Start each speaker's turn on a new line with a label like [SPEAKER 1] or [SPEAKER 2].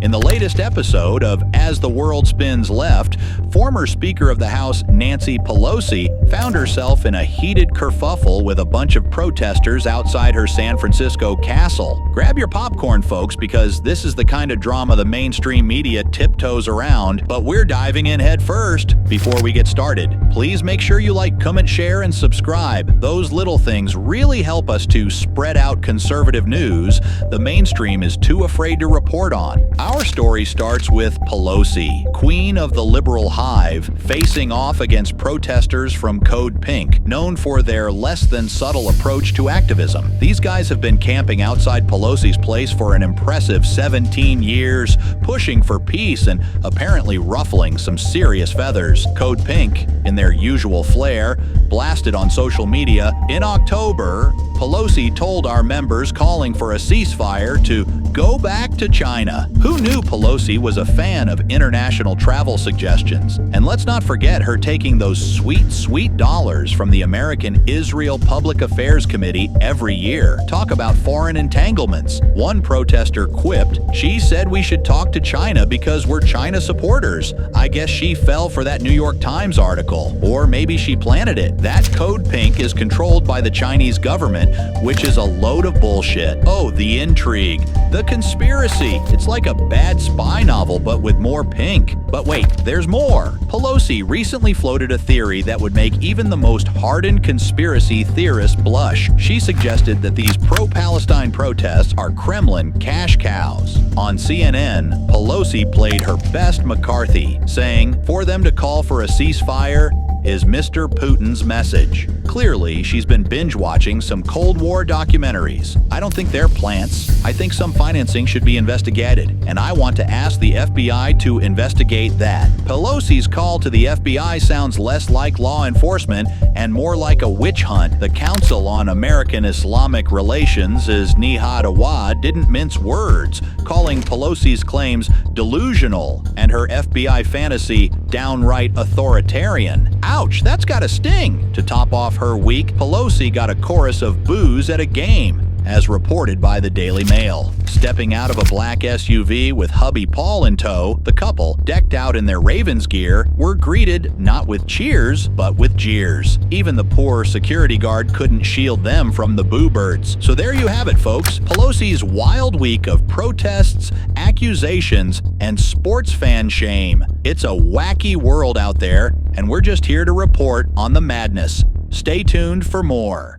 [SPEAKER 1] In the latest episode of As the World Spins Left, former Speaker of the House Nancy Pelosi found herself in a heated kerfuffle with a bunch of protesters outside her San Francisco castle. Grab your popcorn, folks, because this is the kind of drama the mainstream media tiptoes around, but we're diving in head first. Before we get started, please make sure you like, comment, share, and subscribe. Those little things really help us to spread out conservative news the mainstream is too afraid to report on. Our story starts with Pelosi, queen of the liberal hive, facing off against protesters from Code Pink, known for their less than subtle approach to activism. These guys have been camping outside Pelosi's place for an impressive 17 years, pushing for peace and apparently ruffling some serious feathers. Code Pink, in their usual flair, blasted on social media. In October, Pelosi told our members calling for a ceasefire to go back to China. Who knew Pelosi was a fan of international travel suggestions? And let's not forget her taking those sweet dollars from the American Israel Public Affairs Committee every year. Talk about foreign entanglements. One protester quipped, "She said we should talk to China because we're China supporters." I guess she fell for that New York Times article. Or maybe she planted it. That Code Pink is controlled by the Chinese government, which is a load of bullshit. Oh, the intrigue, the conspiracy. It's like a bad spy novel, but with more pink. But wait, there's more. Pelosi recently floated a theory that would make even the most hardened conspiracy theorist blush. She suggested that these pro-Palestine protests are Kremlin cash cows. On CNN, Pelosi played her best McCarthy, saying, "For them to call for a ceasefire is Mr. Putin's message." Clearly, she's been binge-watching some Cold War documentaries. I don't think they're plants. I think some financing should be investigated, and I want to ask the FBI to investigate that. Pelosi's call to the FBI sounds less like law enforcement and more like a witch hunt. The Council on American Islamic Relations, as Nihad Awad, didn't mince words, calling Pelosi's claims delusional and her FBI fantasy downright authoritarian. Ouch, that's gotta sting. To top off her week, Pelosi got a chorus of boos at a game, as reported by the Daily Mail. Stepping out of a black SUV with hubby Paul in tow, the couple, decked out in their Ravens gear, were greeted not with cheers, but with jeers. Even the poor security guard couldn't shield them from the boo birds. So there you have it, folks. Pelosi's wild week of protests, accusations, and sports fan shame. It's a wacky world out there, and we're just here to report on the madness. Stay tuned for more.